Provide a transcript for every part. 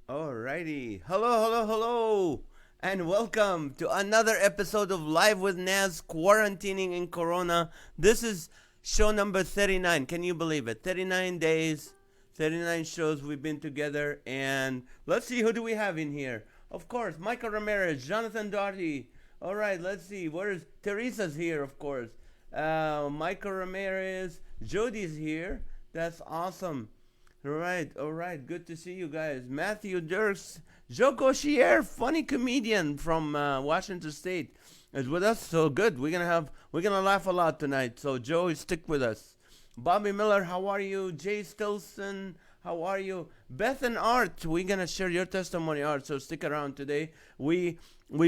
Alrighty. Hello, hello, hello. And welcome to another episode of Live with NAZ Quarantining in Corona. This is show number 39. Can you believe it? 39 days, 39 shows we've been together. And let's see, who do we have in here? Of course, Michael Ramirez, Jonathan Doughty. All right, let's see. Where is Teresa's here, of course. Michael Ramirez. Jody's here. That's awesome. All right. Good to see you guys. Matthew Dirks, Joe Gauchier, funny comedian from Washington State, is with us. So good. We're gonna laugh a lot tonight. So Joe, stick with us. Bobby Miller, how are you? Jay Stilson, how are you? Beth and Art, we're gonna share your testimony, Art. So stick around today. We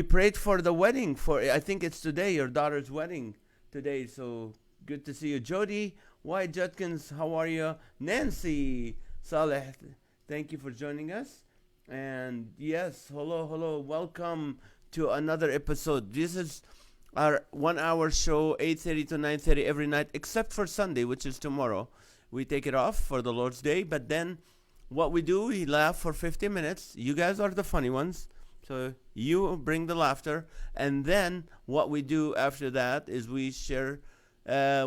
prayed for the wedding. For I think it's today, your daughter's wedding today. So good to see you, Jody. White Judkins, how are you? Nancy Saleh, thank you for joining us. And yes, hello, hello, welcome to another episode. This is our 1 hour show, 8:30 to 9:30 every night, except for Sunday, which is tomorrow. We take it off for the Lord's Day, but then what we do, we laugh for 50 minutes. You guys are the funny ones, so you bring the laughter. And then what we do after that is we share,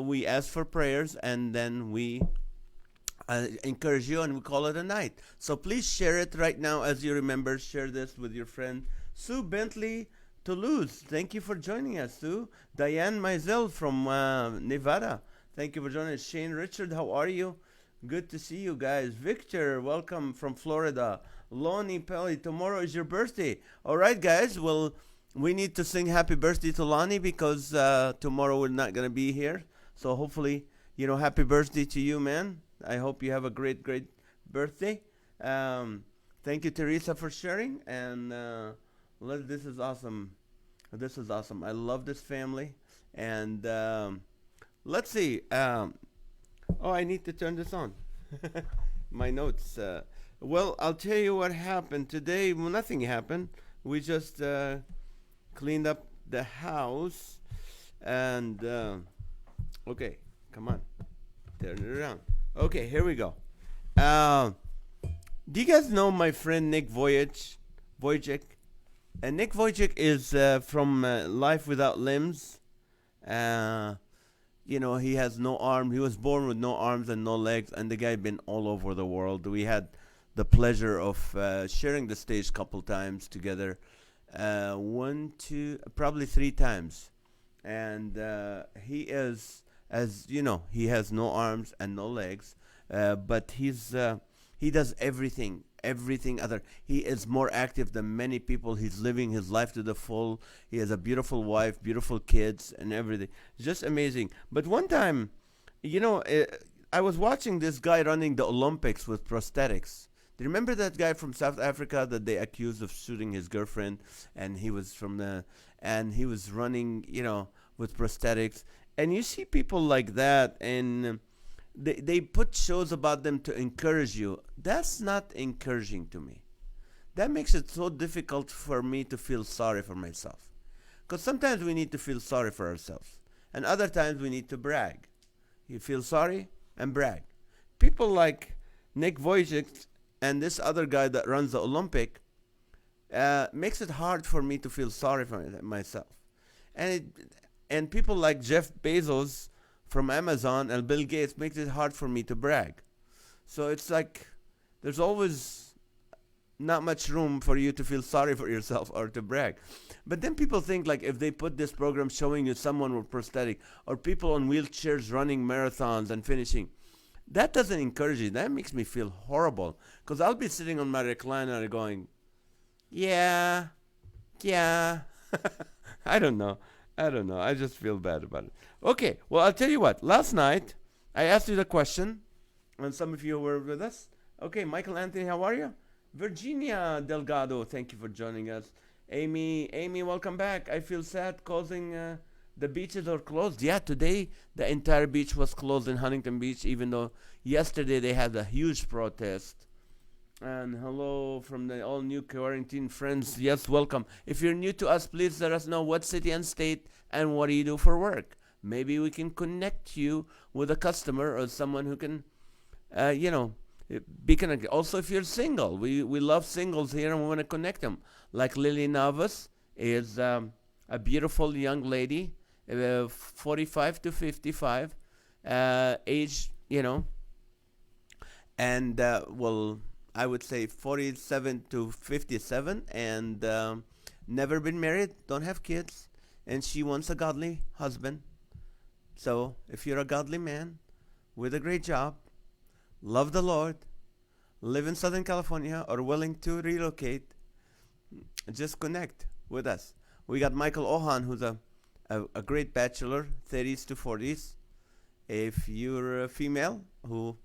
we ask for prayers, and then we encourage you, and we call it a night. So please share it right now as you remember. Share this with your friend Sue Bentley Toulouse. Thank you for joining us, Sue. Diane Mizell from Nevada. Thank you for joining us. Shane Richard, how are you? Good to see you guys. Victor, welcome from Florida. Lonnie Pelly, tomorrow is your birthday. All right, guys. Well, we need to sing happy birthday to Lonnie because tomorrow we're not going to be here. So hopefully, happy birthday to you, man. I hope you have a great, great birthday. Thank you, Teresa, for sharing. And this is awesome. This is awesome. I love this family. And let's see. I need to turn this on. My notes. Well, I'll tell you what happened today. Well, nothing happened. We just cleaned up the house. And, okay, come on. Turn it around. Okay, here we go. Do you guys know my friend Nick Vujicic? And Nick Vujicic is from Life Without Limbs. He has no arm. He was born with no arms and no legs, and the guy been all over the world. We had the pleasure of sharing the stage a couple times together. One, two, probably three times. And he is, as you know, he has no arms and no legs, but he does everything other. He is more active than many people. He's living his life to the full. He has a beautiful wife, beautiful kids, and everything. It's just amazing. But one time, I was watching this guy running the Olympics with prosthetics. Do you remember that guy from South Africa that they accused of shooting his girlfriend? And he was he was running, with prosthetics. And you see people like that, and they put shows about them to encourage you. That's not encouraging to me. That makes it so difficult for me to feel sorry for myself. Because sometimes we need to feel sorry for ourselves, and other times we need to brag. You feel sorry and brag. People like Nick Vujicic and this other guy that runs the Olympic makes it hard for me to feel sorry for myself. And people like Jeff Bezos from Amazon and Bill Gates makes it hard for me to brag. So it's like there's always not much room for you to feel sorry for yourself or to brag. But then people think like if they put this program showing you someone with prosthetic or people on wheelchairs running marathons and finishing, that doesn't encourage you. That makes me feel horrible because I'll be sitting on my recliner going, yeah. I don't know. I just feel bad about it. Okay, well, I'll tell you what. Last night, I asked you the question, and some of you were with us. Okay, Michael Anthony, how are you? Virginia Delgado, thank you for joining us. Amy, welcome back. I feel sad causing the beaches are closed. Yeah, today the entire beach was closed in Huntington Beach, even though yesterday they had a huge protest. And hello from the all new quarantine friends. Yes, welcome. If you're new to us, please let us know what city and state and what do you do for work. Maybe we can connect you with a customer or someone who can, Be connected. Also, if you're single, we love singles here and we want to connect them. Like Lily Navas is a beautiful young lady, 45 to 55, age, and well, I would say 47 to 57, and never been married, don't have kids, and she wants a godly husband. So if you're a godly man with a great job, love the Lord, live in Southern California, or willing to relocate, just connect with us. We got Michael Ohan, who's a great bachelor, 30s to 40s. If you're a female who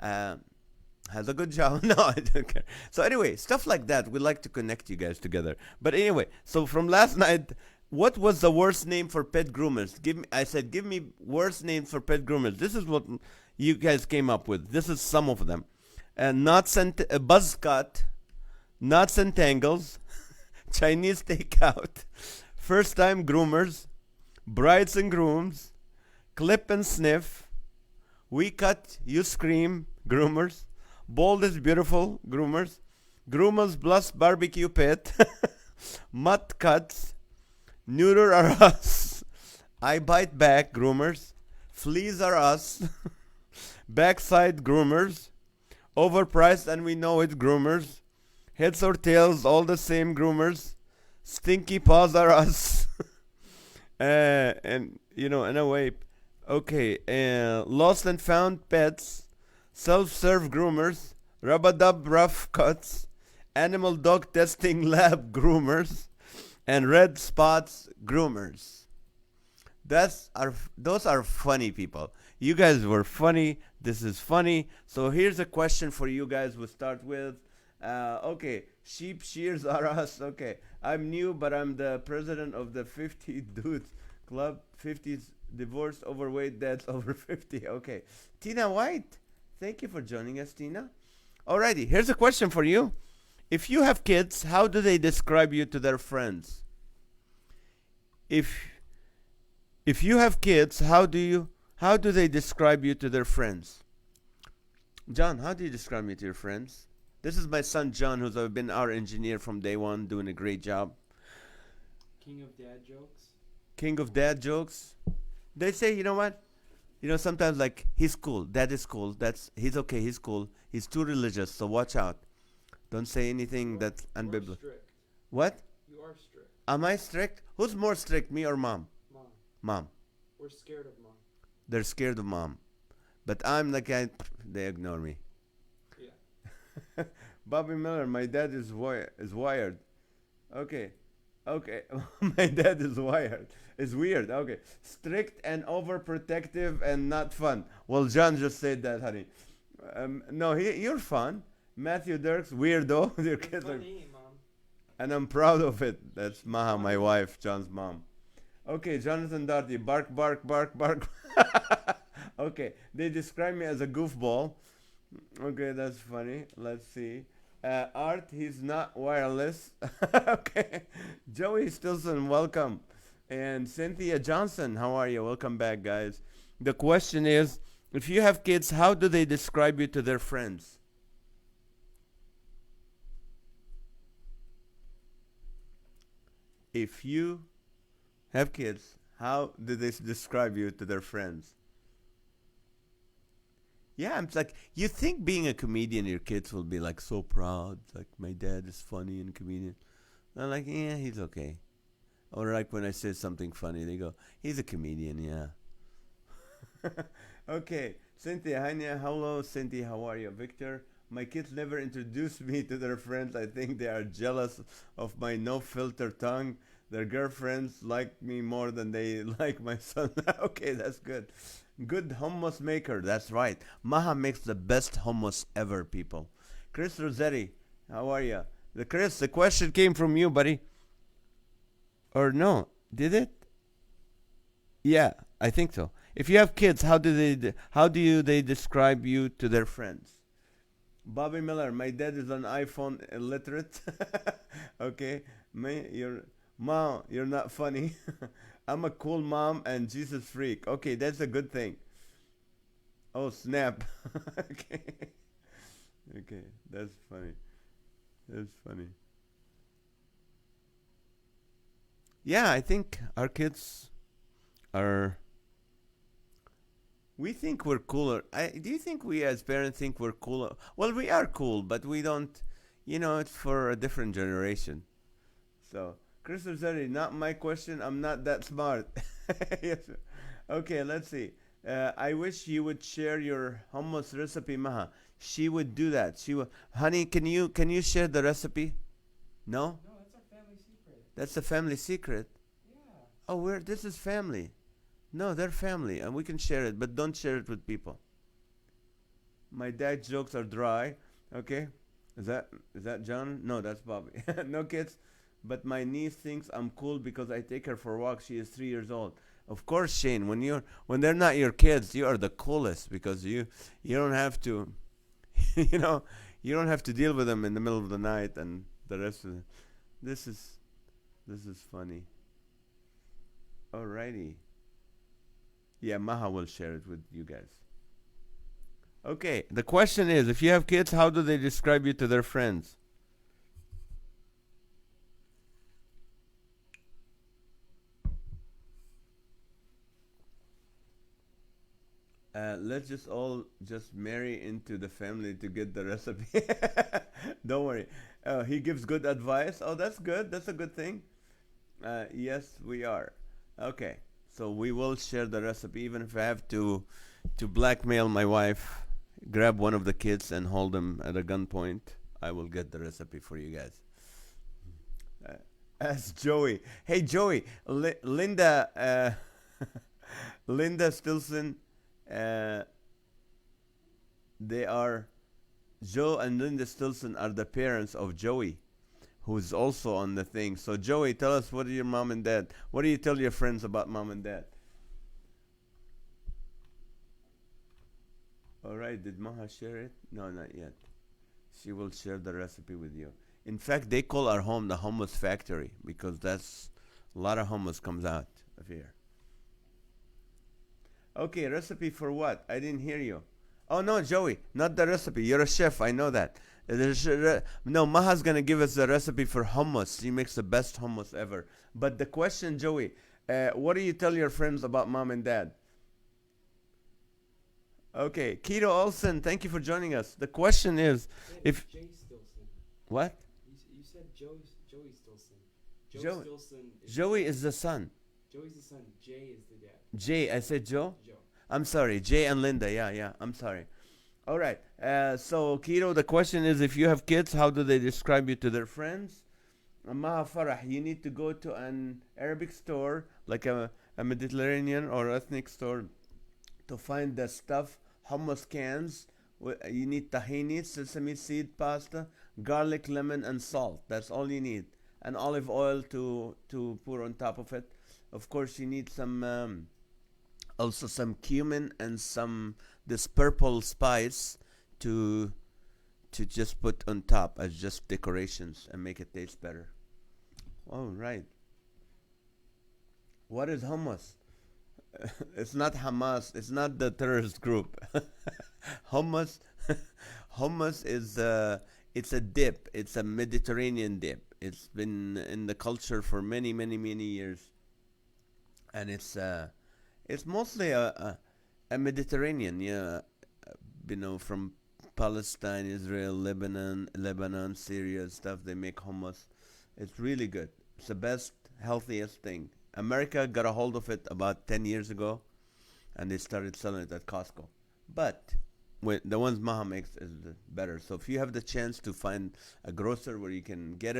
has a good job, no, I don't care. So anyway, stuff like that. We like to connect you guys together. But anyway, so from last night, what was the worst name for pet groomers? I said, give me worst names for pet groomers. This is what you guys came up with. This is some of them. Buzzcut, Knots and Tangles, Chinese Takeout, First Time Groomers, Brides and Grooms, Clip and Sniff, We Cut, You Scream, Groomers, Bold is Beautiful, Groomers, Groomers Plus Barbecue Pit, Mutt Cuts, Neuter Are Us, I Bite Back, Groomers, Fleas Are Us, Backside Groomers, Overpriced and We Know It, Groomers, Heads or Tails, All the Same, Groomers, Stinky Paws Are Us, and in a way, okay, Lost and Found Pets, Self-Serve Groomers, Rub-a-Dub Rough Cuts, Animal Dog Testing Lab Groomers, and Red Spots Groomers. Those are funny people. You guys were funny. This is funny. So here's a question for you guys. We'll start with, okay, Sheep Shears Are Us. Okay, I'm new, but I'm the president of the 50 Dudes Club. 50s divorced, overweight dads over 50. Okay, Tina White. Thank you for joining us, Tina. Alrighty, here's a question for you. If you have kids, how do they describe you to their friends? If you have kids, how do they describe you to their friends? John, how do you describe me to your friends? This is my son John, who's been our engineer from day one, doing a great job. King of dad jokes. King of dad jokes. They say, you know what? Sometimes like, he's cool. Dad is cool. He's okay. He's cool. He's too religious, so watch out. Don't say anything that's unbiblical. What? You are strict. Am I strict? Who's more strict, me or mom? Mom. Mom. We're scared of mom. They're scared of mom. But I'm the guy, they ignore me. Yeah. Bobby Miller, my dad is wired. Okay. My dad is wired. It's weird. Okay. Strict and overprotective and not fun. Well, John just said that, honey. No, you're fun. Matthew Dirks, weirdo. Your kids funny, Mom. And I'm proud of it. That's Maha, my wife, John's mom. Okay, Jonathan Darty, bark, bark, bark, bark. Okay, they describe me as a goofball. Okay, that's funny. Let's see. Art, he's not wireless. Okay. Joey Stilson, welcome. And Cynthia Johnson, how are you? Welcome back, guys. The question is, if you have kids, how do they describe you to their friends? If you have kids, how do they describe you to their friends? Yeah, it's like, you think being a comedian, your kids will be like so proud. Like, my dad is funny and a comedian. I'm like, yeah, he's okay. Or like when I say something funny, they go, he's a comedian, yeah. Okay, Cynthia, hello, Cynthia, how are you? Victor, my kids never introduced me to their friends. I think they are jealous of my no-filter tongue. Their girlfriends like me more than they like my son. Okay, that's good. Good hummus maker, that's right. Maha makes the best hummus ever, people. Chris Rossetti, how are you? Chris, the question came from you, buddy. Or no, did it? Yeah, I think so. If you have kids, how do they describe you to their friends? Bobby Miller, my dad is an iPhone illiterate. Okay, Mom, you're not funny. I'm a cool mom and Jesus freak. Okay, that's a good thing. Oh, snap. Okay. Okay, that's funny. That's funny. Yeah, I think our kids are. We think we're cooler. Do you think we as parents think we're cooler? Well, we are cool, but we don't. It's for a different generation. So, Christopher said, not my question. I'm not that smart. Yes. Okay, let's see. I wish you would share your hummus recipe, Maha. She would do that. She would. Honey, can you share the recipe? No, No, that's our family secret. that's a family secret. Yeah. Oh, we're this is family. No, they're family, and we can share it, but don't share it with people. My dad's jokes are dry. Okay, is that John? No, that's Bobby. No kids, but my niece thinks I'm cool because I take her for walks. She is 3 years old. Of course, Shane. When they're not your kids, you are the coolest because you don't have to, you know, you don't have to deal with them in the middle of the night and the rest of it. This is this is funny. Alrighty. Yeah, Maha will share it with you guys. Okay, the question is, if you have kids, how do they describe you to their friends? Let's just all just marry into the family to get the recipe. Don't worry. He gives good advice. Oh, that's good. That's a good thing. Yes, we are. Okay, so we will share the recipe, even if I have to blackmail my wife, grab one of the kids and hold them at a gunpoint. I will get the recipe for you guys. Uh, ask Joey. Hey, Joey. Linda. Linda Stilson. Uh, they are Joe and Linda Stilson are the parents of Joey, who's also on the thing. So Joey, tell us, what are your mom and dad? What do you tell your friends about mom and dad? All right, did Maha share it? No, not yet. She will share the recipe with you. In fact, they call our home the hummus factory because that's a lot of hummus comes out of here. Okay, recipe for what? I didn't hear you. Oh no, Joey, not the recipe. You're a chef. I know that. No, Maha's gonna give us the recipe for hummus. She makes the best hummus ever. But the question, Joey, what do you tell your friends about mom and dad? Okay, Keto Olsen, thank you for joining us. The question is, if Jay Stilson. what? You said Joey Stilson. Joey. Stilson is Joey is the son. Joey's the son. Jay is the dad. Jay, I said Joe. Joe. I'm sorry, Jay and Linda. Yeah, yeah. I'm sorry. All right. So, Keto, the question is, if you have kids, how do they describe you to their friends? Maha Farah, you need to go to an Arabic store, like a Mediterranean or ethnic store, to find the stuff, hummus cans. You need tahini, sesame seed pasta, garlic, lemon, and salt. That's all you need. And olive oil to pour on top of it. Of course, you need some also some cumin and some this purple spice to just put on top as just decorations and make it taste better. All right. What is hummus? It's not Hamas. It's not the terrorist group. Hummus, hummus is it's a dip. It's a Mediterranean dip. It's been in the culture for many, many, many years, and it's mostly a Mediterranean, yeah, from Palestine, Israel, Lebanon, Syria, stuff. They make hummus. It's really good. It's the best, healthiest thing. America got a hold of it about 10 years ago, and they started selling it at Costco. But the ones Maha makes is better. So if you have the chance to find a grocer where you can get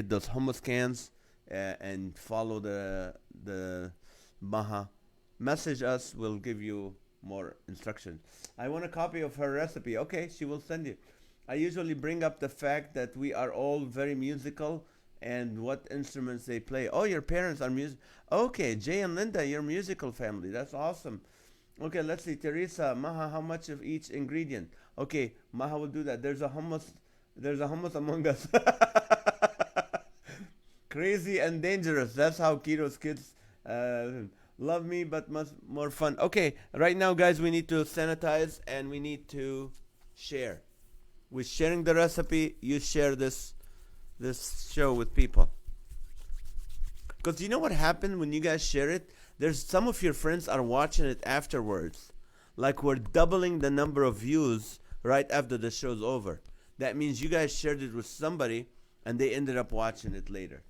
those hummus cans, and follow the Maha, message us. We'll give you more instructions. I want a copy of her recipe. Okay, she will send you. I usually bring up the fact that we are all very musical and what instruments they play. Oh, your parents are music. Okay, Jay and Linda, your musical family. That's awesome. Okay, let's see. Teresa, Maha, how much of each ingredient? Okay, Maha will do that. There's a hummus. There's a hummus among us. Crazy and dangerous. That's how Keto's kids love me, but much more fun. Okay, right now, guys, we need to sanitize and we need to share. We're sharing the recipe. You share this show with people. Because you know what happened when you guys share it? There's some of your friends are watching it afterwards. Like we're doubling the number of views right after the show's over. That means you guys shared it with somebody and they ended up watching it later.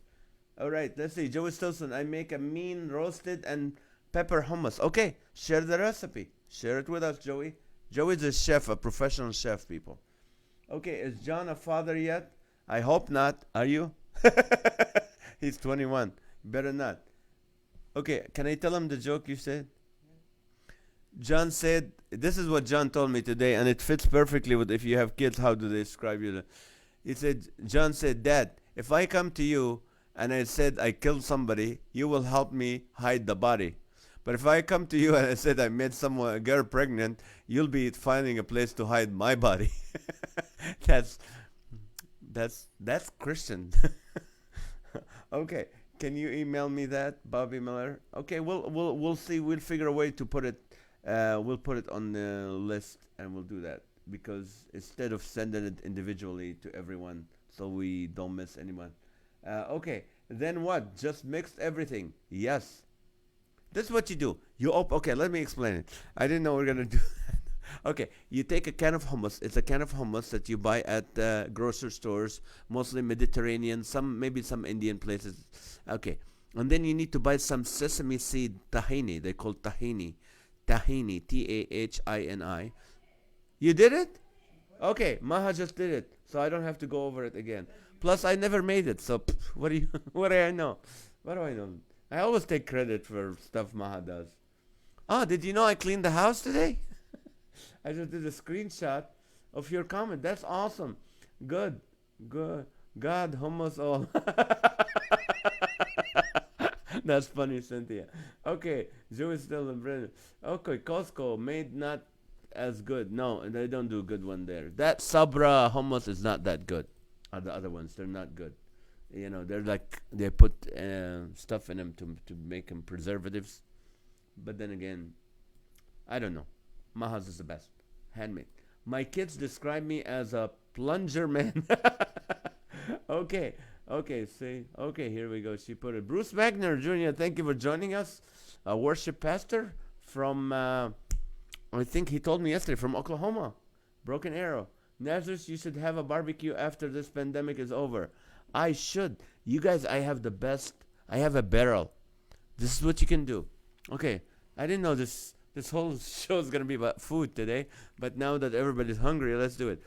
All right, let's see. Joey Stilson, I make a mean roasted and pepper hummus. Okay, share the recipe. Share it with us, Joey. Joey's a chef, a professional chef, people. Okay, is John a father yet? I hope not. Are you? He's 21. Better not. Okay, can I tell him the joke you said? John said, this is what John told me today, and it fits perfectly with if you have kids, how do they describe you? He said, John said, Dad, if I come to you and I said I killed somebody, you will help me hide the body. But if I come to you and I said I made someone a girl pregnant, you'll be finding a place to hide my body. that's that's Christian. Okay, can you email me that, Bobby Miller? Okay, we'll see. We'll figure a way to put it. We'll put it on the list, and we'll do that because instead of sending it individually to everyone, so we don't miss anyone. Okay, then what? Just mix everything. Yes. This is what you do. Okay, let me explain it. I didn't know we are gonna do that. Okay, you take a can of hummus. It's a can of hummus that you buy at grocery stores, mostly Mediterranean, maybe some Indian places. Okay, and then you need to buy some sesame seed tahini. They call tahini, Tahini. You did it? Okay, Maha just did it, so I don't have to go over it again. Plus, I never made it, so what do you? What do I know? What do I know? I always take credit for stuff Maha does. Oh, did you know I cleaned the house today? I just did a screenshot of your comment. That's awesome. Good. Good. God, hummus all. That's funny, Cynthia. Okay, Joey still in Brennan. Okay, Costco made not as good. No, they don't do a good one there. That Sabra hummus is not that good. The other ones, they're not good. They're like they put stuff in them to make them preservatives. But then again, I don't know. Maha's is the best. Handmade. My kids describe me as a plunger man. Okay. Okay, see. Okay, here we go. She put it. Bruce Wagner Jr., thank you for joining us. A worship pastor from, I think he told me yesterday, from Oklahoma. Broken Arrow. Nazareth, you should have a barbecue after this pandemic is over. I should. You guys, I have the best. I have a barrel. This is what you can do. Okay, I didn't know this whole show is going to be about food today, but now that everybody's hungry, let's do it.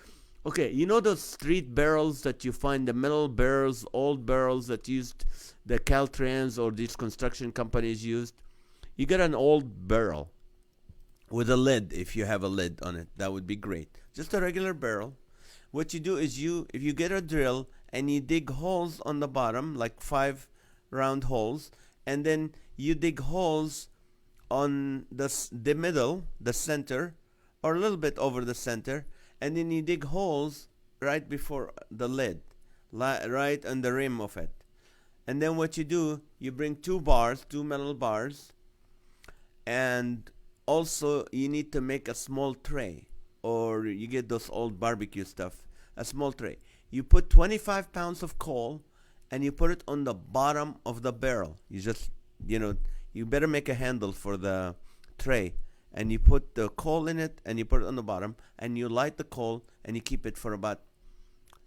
Okay, you know those street barrels that you find, the metal barrels, old barrels that used the Caltrans or these construction companies used? You get an old barrel with a lid, if you have a lid on it. That would be great. Just a regular barrel. What you do is if you get a drill and you dig holes on the bottom, like 5 round holes, and then you dig holes on the middle, the center, or a little bit over the center, and then you dig holes right before the lid, right on the rim of it. And then what you do, you bring 2 metal bars, and also you need to make a small tray, or you get those old barbecue stuff, a small tray. You put 25 pounds of coal, and you put it on the bottom of the barrel. You just, you better make a handle for the tray, and you put the coal in it, and you put it on the bottom, and you light the coal, and you keep it for about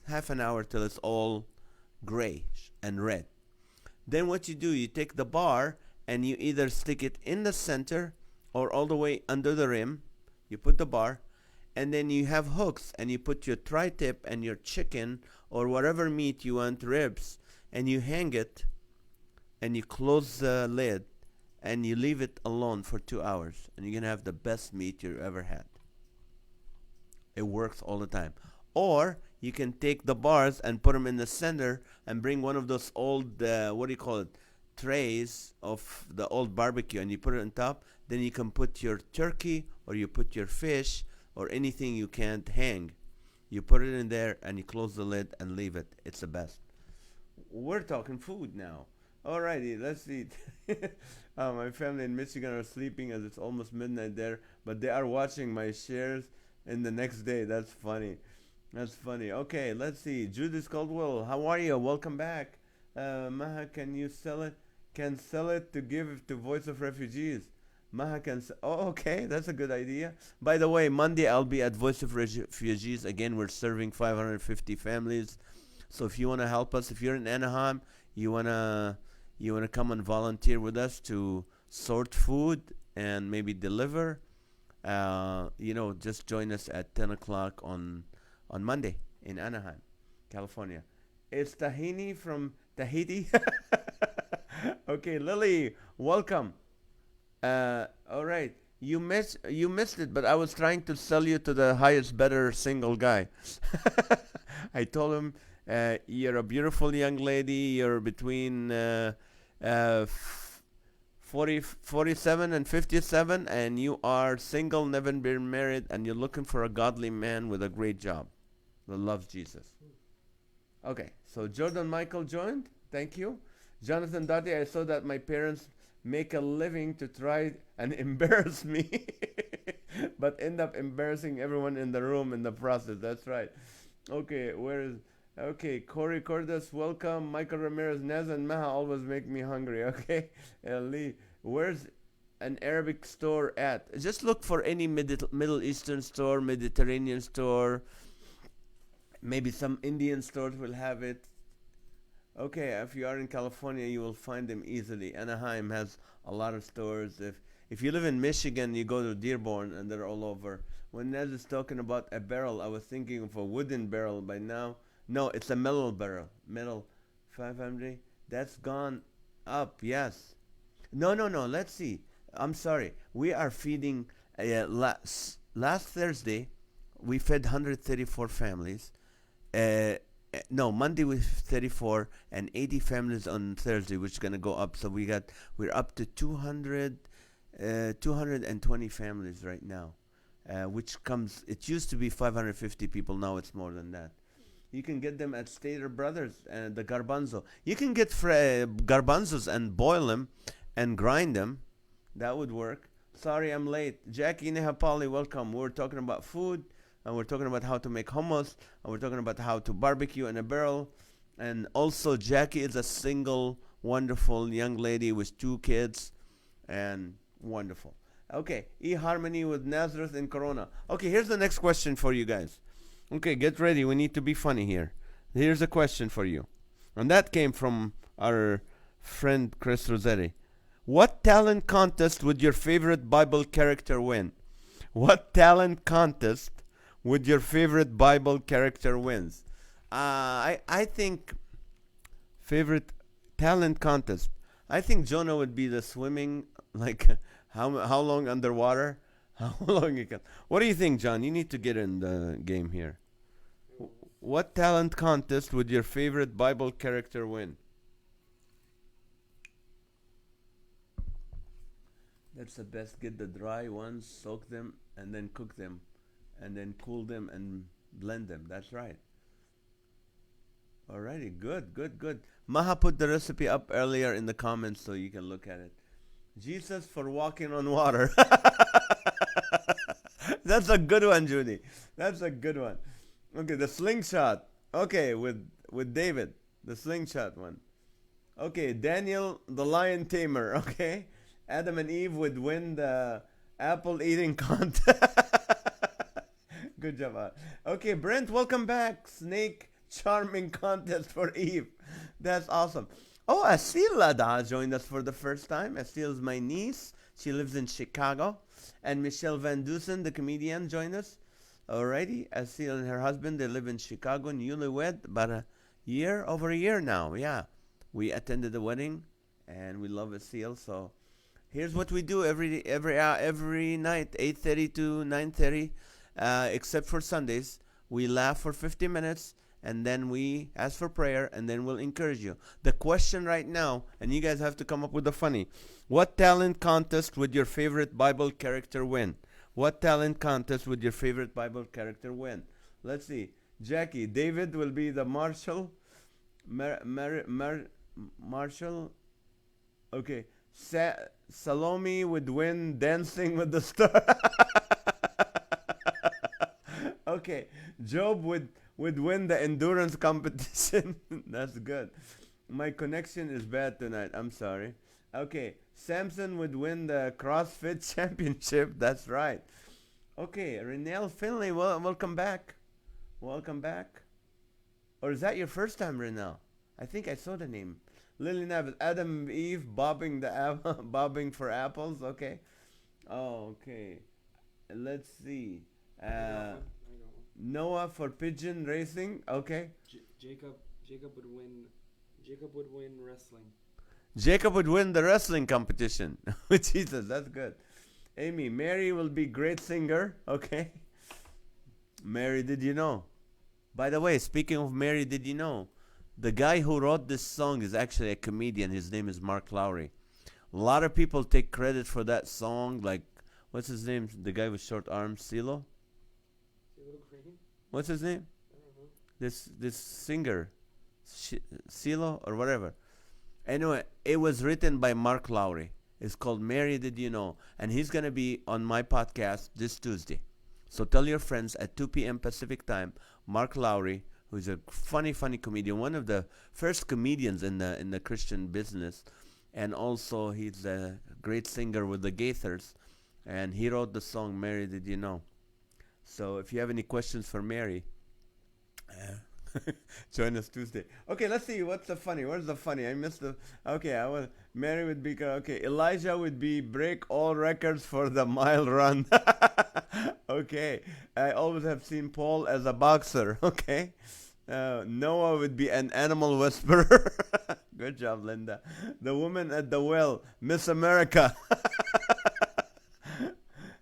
half an hour till it's all gray and red. Then what you do, you take the bar, and you either stick it in the center or all the way under the rim. You put the bar, and then you have hooks, and you put your tri-tip and your chicken or whatever meat you want, ribs, and you hang it, and you close the lid, and you leave it alone for 2 hours, and you're going to have the best meat you ever had. It works all the time. Or you can take the bars and put them in the center and bring one of those old, trays of the old barbecue, and you put it on top. Then you can put your turkey or you put your fish or anything you can't hang. You put it in there and you close the lid and leave it. It's the best. We're talking food now. Alrighty, let's eat. My family in Michigan are sleeping as it's almost midnight there, but they are watching my shares in the next day. That's funny. That's funny. Okay, let's see. Judith Caldwell, how are you? Welcome back. Maha, can you sell it? Can sell it to give to Voice of Refugees. Maha can. Oh, okay, that's a good idea. By the way, Monday I'll be at Voice of Refugees again. We're serving 550 families. So if you want to help us, if you're in Anaheim, you wanna you wanna come and volunteer with us to sort food and maybe deliver. Just join us at 10 o'clock on Monday in Anaheim, California. It's Tahini from Tahiti. Okay, Lily, welcome. All right. You missed it, but I was trying to sell you to the highest better single guy. I told him you're a beautiful young lady. You're between 47 and 57, and you are single, never been married, and you're looking for a godly man with a great job that loves Jesus. Okay, so Jordan Michael joined. Thank you. Jonathan Dati, I saw that my parents make a living to try and embarrass me, but end up embarrassing everyone in the room in the process. That's right. Okay, where is. Okay, Corey Cordes, welcome. Michael Ramirez, Naz and Maha always make me hungry. Okay, Lee, where's an Arabic store at? Just look for any Middle Eastern store, Mediterranean store. Maybe some Indian stores will have it. Okay, if you are in California, you will find them easily. Anaheim has a lot of stores. If you live in Michigan, you go to Dearborn, and they're all over. When Naz is talking about a barrel, I was thinking of a wooden barrel. By now, no, it's a metal barrel. Metal, 500. That's gone up. Yes. No, no, no. Let's see. I'm sorry. We are feeding. Last Thursday, we fed 134 families. Uh, no, Monday was 34 and 80 families on Thursday, which is gonna go up. So we're up to 220 families right now, which comes. It used to be 550 people. Now it's more than that. You can get them at Stater Brothers and the garbanzo. You can get garbanzos and boil them and grind them. That would work. Sorry, I'm late. Jackie Nehapali, welcome. We're talking about food, and we're talking about how to make hummus, and we're talking about how to barbecue in a barrel. And also, Jackie is a single, wonderful young lady with 2 kids, and wonderful. Okay, eHarmony with Nazareth in Corona. Okay, here's the next question for you guys. Okay, get ready. We need to be funny here. Here's a question for you. And that came from our friend Chris Rossetti. What talent contest would your favorite Bible character win? What talent contest would your favorite Bible character wins? I think favorite talent contest. I think Jonah would be the swimming, like how long underwater, how long you can. What do you think, John? You need to get in the game here. What talent contest would your favorite Bible character win? That's the best. Get the dry ones, soak them, and then cook them, and then cool them and blend them. That's right. Alrighty, good, good, good. Maha put the recipe up earlier in the comments so you can look at it. Jesus for walking on water. That's a good one, Judy. That's a good one. Okay, the slingshot. Okay, with David, the slingshot one. Okay, Daniel, the lion tamer. Okay, Adam and Eve would win the apple eating contest. Good job. Okay, Brent, welcome back. Snake charming contest for Eve. That's awesome. Oh, Asil Lada joined us for the first time. Asil is my niece. She lives in Chicago. And Michelle Van Dusen, the comedian, joined us. Alrighty. Asil and her husband, they live in Chicago, newlywed, about over a year now. Yeah. We attended the wedding, and we love Asil. So here's what we do every night, 8:30 to 9:30, except for Sundays. We laugh for 50 minutes, and then we ask for prayer, and then we'll encourage you. The question right now, and you guys have to come up with the funny. What talent contest would your favorite Bible character win? What talent contest would your favorite Bible character win? Let's see. Jackie, David will be the marshal. Marshall. Okay. Salome would win Dancing with the Stars. Okay. Job would win the endurance competition. That's good. My connection is bad tonight. I'm sorry. Okay, Samson would win the CrossFit Championship. That's right. Okay, Renelle Finley, welcome back. Welcome back. Or is that your first time, Renelle? I think I saw the name. Lily Navis, Adam and Eve bobbing the bobbing for apples. Okay. Oh, okay. Let's see. I got one. Uh, I got one. Noah for pigeon racing. Okay. Jacob would win. Jacob would win wrestling. Jacob would win the wrestling competition. Jesus, that's good. Amy, Mary will be great singer. Okay. Mary, did you know? By the way, speaking of Mary, did you know? The guy who wrote this song is actually a comedian. His name is Mark Lowry. A lot of people take credit for that song. Like, what's his name? The guy with short arms, CeeLo? CeeLo Green? What's his name? I don't know. This singer, CeeLo or whatever. Anyway, it was written by Mark Lowry. It's called Mary Did You Know? And he's going to be on my podcast this Tuesday. So tell your friends at 2 p.m. Pacific time, Mark Lowry, who's a funny comedian, one of the first comedians in the Christian business. And also he's a great singer with the Gaithers. And he wrote the song Mary Did You Know? So if you have any questions for Mary, join us Tuesday. Okay, let's see what's the funny. Where's the funny? I missed the. Okay, Mary would be okay. Elijah would be break all records for the mile run. Okay, I always have seen Paul as a boxer. Okay, Noah would be an animal whisperer. Good job, Linda. The woman at the well, Miss America.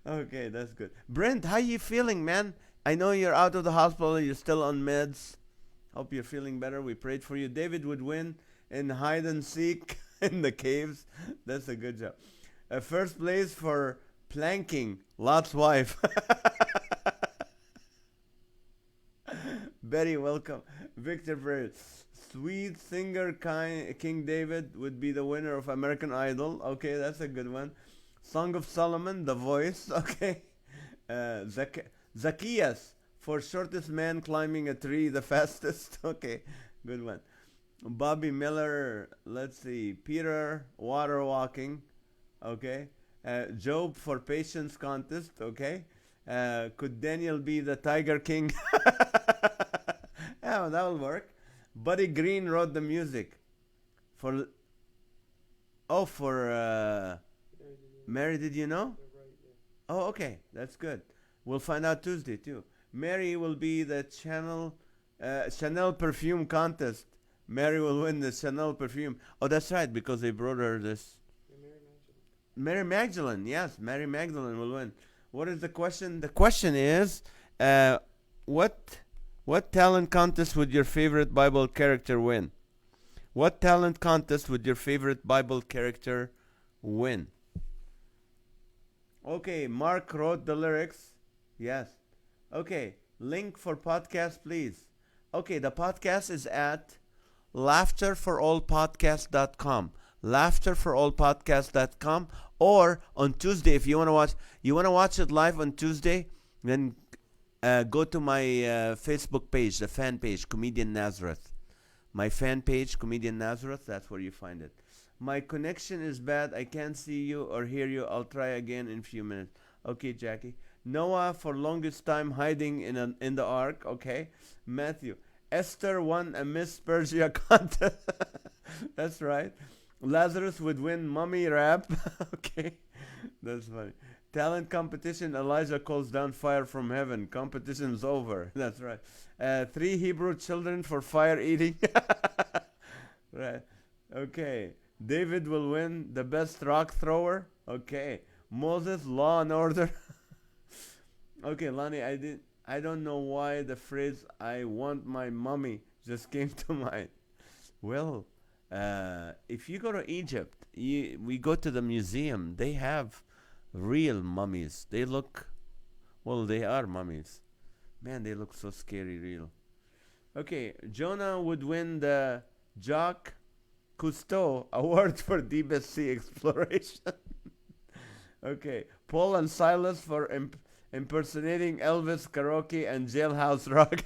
Okay, that's good. Brent, how you feeling, man? I know you're out of the hospital. You're still on meds. Hope you're feeling better. We prayed for you. David would win in hide and seek in the caves. That's a good job. First place for planking. Lot's wife. Betty, welcome. Victor Perez. Sweet singer King David would be the winner of American Idol. Okay, that's a good one. Song of Solomon, The Voice. Okay. Zacchaeus for shortest man climbing a tree the fastest. Okay, good one. Bobby Miller, let's see. Peter, water walking. Okay. Job for patience contest. Okay. Could Daniel be the Tiger King? Yeah, that will work. Buddy Green wrote the music. For Mary, did you know? Yeah, right, yeah. Oh, okay. That's good. We'll find out Tuesday too. Mary will be the Chanel perfume contest. Mary will win the Chanel perfume. Oh, that's right, because they brought her this. Yeah, Mary Magdalene. Mary Magdalene, yes, Mary Magdalene will win. What is the question? The question is, what talent contest would your favorite Bible character win? What talent contest would your favorite Bible character win? Okay, Mark wrote the lyrics. Yes. Okay, link for podcast, please. Okay, the podcast is at laughterforallpodcast.com. Laughterforallpodcast.com. Or on Tuesday, if you want to watch it live on Tuesday, then go to my Facebook page, the fan page, Comedian Nazareth. My fan page, Comedian Nazareth, that's where you find it. My connection is bad. I can't see you or hear you. I'll try again in a few minutes. Okay, Jackie. Noah for longest time hiding in the ark. Okay. Matthew. Esther won a Miss Persia contest. That's right. Lazarus would win mummy rap. Okay. That's funny. Talent competition. Elijah calls down fire from heaven. Competition's over. That's right. 3 Hebrew children for fire eating. Right. Okay. David will win the best rock thrower. Okay. Moses, law and order. Okay, Lonnie, I don't know why the phrase "I want my mummy" just came to mind. Well, if you go to Egypt, we go to the museum. They have real mummies. They are mummies. Man, they look so scary, real. Okay, Jonah would win the Jacques Cousteau Award for deepest sea exploration. Okay, Paul and Silas for impersonating Elvis karaoke and jailhouse rock.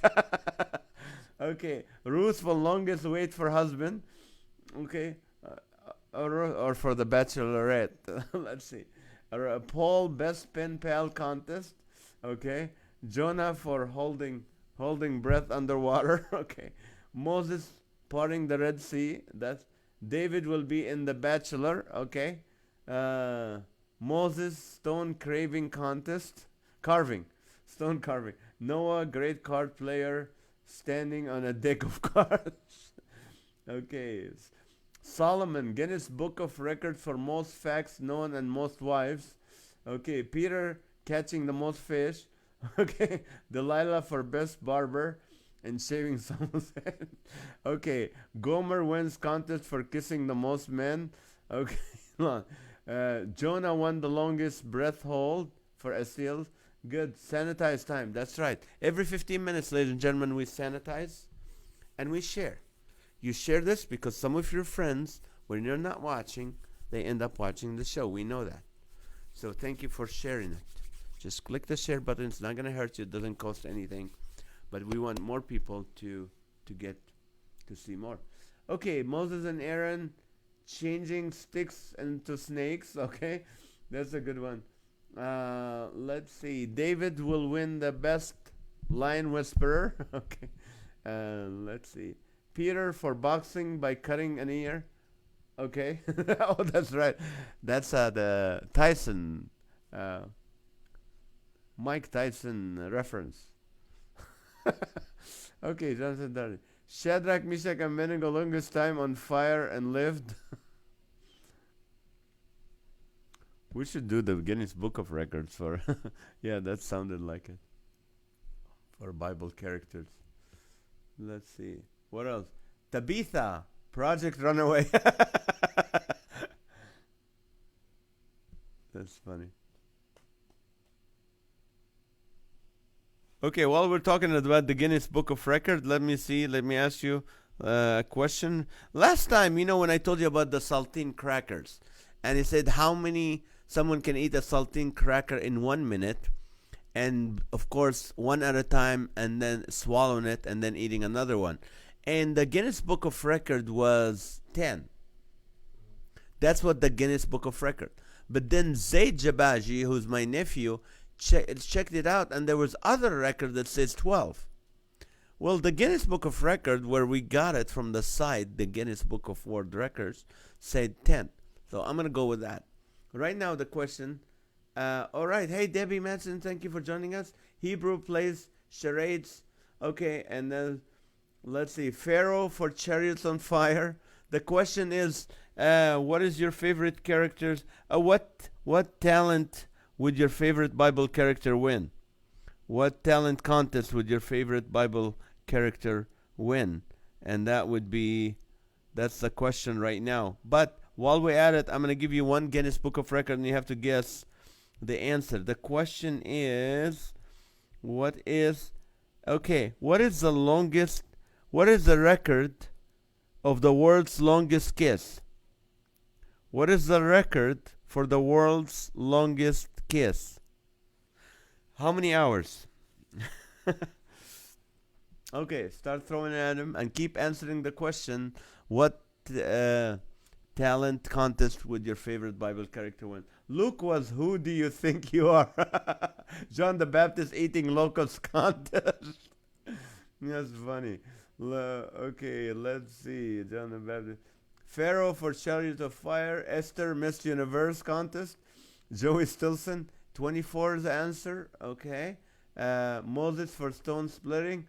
Okay, Ruth for longest wait for husband. Okay, or for the bachelorette. Let's see. Paul best pen pal contest. Okay, Jonah for holding breath underwater. Okay, Moses parting the Red Sea. That's David will be in the Bachelor. Okay, uh, Moses stone craving contest carving, stone carving. Noah great card player standing on a deck of cards. Okay, Solomon, Guinness Book of Records for most facts known and most wives. Okay, Peter catching the most fish. Okay, Delilah for best barber and shaving someone's head. Okay, Gomer wins contest for kissing the most men. Okay, Jonah won the longest breath hold for Estiel. Good, sanitize time. That's right. Every 15 minutes, ladies and gentlemen, we sanitize and we share. You share this because some of your friends, when you're not watching, they end up watching the show. We know that. So thank you for sharing it. Just click the share button. It's not going to hurt you. It doesn't cost anything. But we want more people to get to see more. Okay, Moses and Aaron changing sticks into snakes. Okay, that's a good one. Let's see. David will win the best lion whisperer. Okay. Let's see. Peter for boxing by cutting an ear. Okay. Oh, that's right. That's the Tyson, Mike Tyson reference. Okay, Jonathan Darby. Shadrach, Meshach, and Abednego longest time on fire and lived. We should do the Guinness Book of Records for. Yeah, that sounded like it. For Bible characters. Let's see. What else? Tabitha, Project Runaway. That's funny. Okay, while we're talking about the Guinness Book of Record, let me ask you a question. Last time, when I told you about the saltine crackers, and he said how many someone can eat a saltine cracker in 1 minute, and of course, one at a time, and then swallowing it, and then eating another one. And the Guinness Book of Record was 10. That's what the Guinness Book of Record. But then Zaid Jabaji, who's my nephew, checked it out, and there was other record that says 12. Well, the Guinness Book of Record, where we got it from the site, the Guinness Book of World Records, said 10. So I'm going to go with that. Right now, the question. All right. Hey, Debbie Madsen, thank you for joining us. Hebrew plays charades. Okay, and then let's see. Pharaoh for chariots on fire. The question is, what is your favorite characters? What talent would your favorite Bible character win? What talent contest would your favorite Bible character win? And that's the question right now. But while we're at it, I'm going to give you one Guinness Book of Record, and you have to guess the answer. The question is, what is the record of the world's longest kiss? What is the record for the world's longest kiss? How many hours? Okay, start throwing at him and keep answering the question. What talent contest would your favorite Bible character win? Luke was Who Do You Think You Are? John the Baptist eating locusts contest. That's funny. Okay, let's see. John the Baptist. Pharaoh for Chariot of Fire. Esther Miss Universe contest. Joey Stilson. 24 is the answer. Okay. Moses for stone splitting.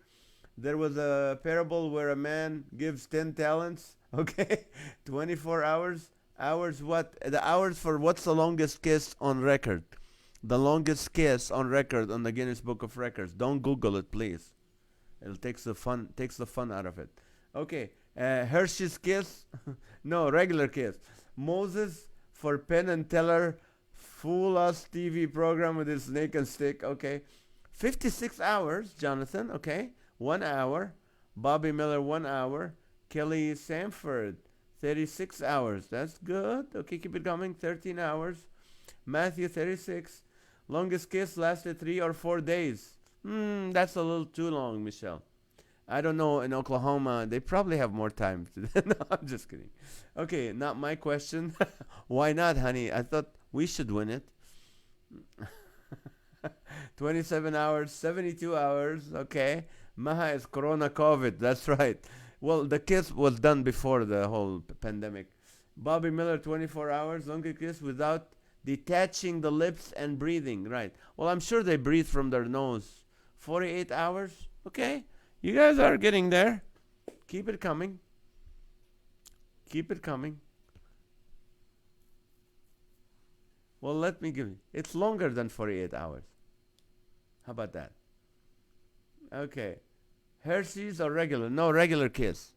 There was a parable where a man gives 10 talents. Okay. 24 hours. Hours what? The hours for what's the longest kiss on record? The longest kiss on record on the Guinness Book of Records. Don't Google it, please. It takes the fun out of it. Okay. Hershey's kiss. No, regular kiss. Moses for Penn and Teller Fool Us TV program with his snake and stick. Okay. 56 hours, Jonathan. Okay. 1 hour. Bobby Miller, 1 hour. Kelly Sanford, 36 hours. That's good. Okay, keep it coming. 13 hours. Matthew, 36. Longest kiss lasted 3 or 4 days. That's a little too long, Michelle. I don't know, in Oklahoma, they probably have more time. No, I'm just kidding. Okay, not my question. Why not, honey? I thought we should win it. 27 hours, 72 hours. Okay. Maha is Corona COVID. That's right. Well, the kiss was done before the whole pandemic. Bobby Miller, 24 hours. Longer kiss without detaching the lips and breathing. Right. Well, I'm sure they breathe from their nose. 48 hours. Okay. You guys are getting there. Keep it coming. Keep it coming. Well, let me give you. It's longer than 48 hours. How about that? Okay. Hershey's or regular? No, regular kiss.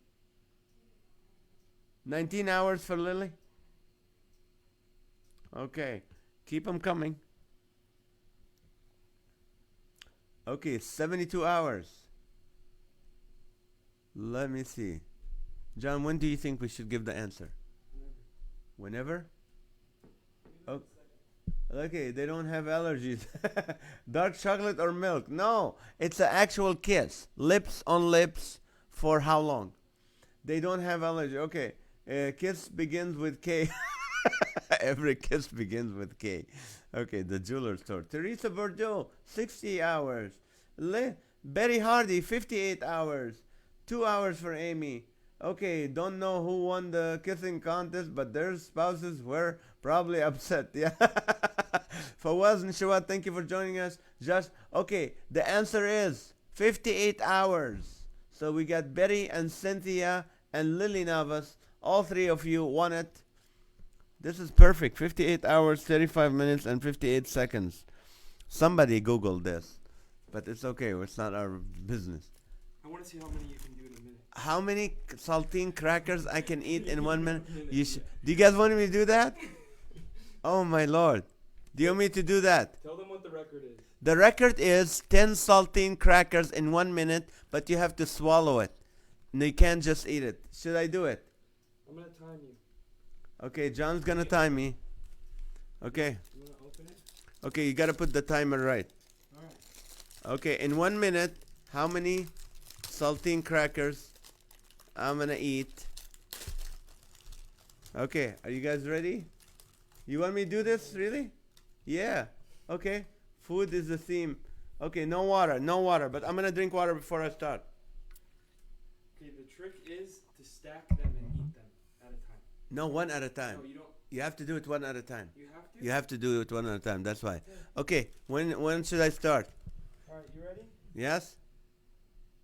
19 hours for Lily? Okay. Keep them coming. Okay, 72 hours. Let me see. John, when do you think we should give the answer? Whenever? Oh, okay, they don't have allergies. Dark chocolate or milk? No, it's an actual kiss. Lips on lips for how long? They don't have allergy. Okay, kiss begins with K. Every kiss begins with K. Okay, the jeweler store. Teresa Bordeaux, 60 hours. Betty Hardy, 58 hours. 2 hours for Amy. Okay, don't know who won the kissing contest, but their spouses were probably upset. Yeah. Fawaz and Shawad, thank you for joining us. Okay, the answer is 58 hours. So we got Betty and Cynthia and Lily Navas. All three of you won it. This is perfect. 58 hours, 35 minutes, and 58 seconds. Somebody Googled this, but it's okay. It's not our business. I want to see how many you can do in a minute. How many saltine crackers I can eat in 1 minute? Do you guys want me to do that? Oh my Lord. Do you want me to do that? Tell them what the record is. The record is 10 saltine crackers in 1 minute, but you have to swallow it. No, you can't just eat it. Should I do it? I'm going to time you. Okay, John's gonna time me. Okay. You want to open it? Okay, you gotta put the timer right. Alright. Okay, in 1 minute, how many saltine crackers I'm gonna eat? Okay, are you guys ready? You want me to do this, really? Yeah. Okay. Food is the theme. Okay, no water, but I'm gonna drink water before I start. Okay, the trick is to stack them and eat them at a time. No, one at a time. No, you don't. You have to do it one at a time. You have to? You have to do it one at a time. That's why. Okay, when should I start? Alright, you ready? Yes?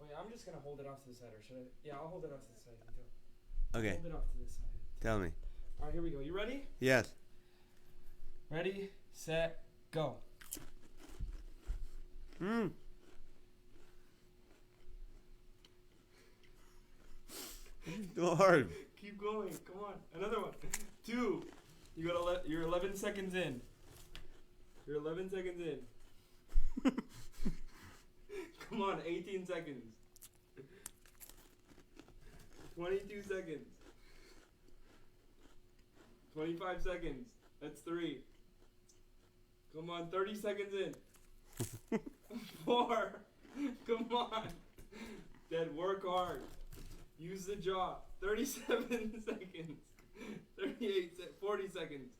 Wait, I'm just going to hold it off to the side, or should I? Yeah, I'll hold it off to the side. Okay, Hold it off to the side. tell me. Alright, here we go. You ready? Yes. Ready, set, go. Hmm. Too hard. Keep going. Come on. Another one. 2. You're 11 seconds in. You're 11 seconds in. Come on. 18 seconds. 22 seconds. 25 seconds. That's 3. Come on. 30 seconds in. 4. Come on. Dad, work hard. Use the jaw. 37 seconds. 38, 40 seconds.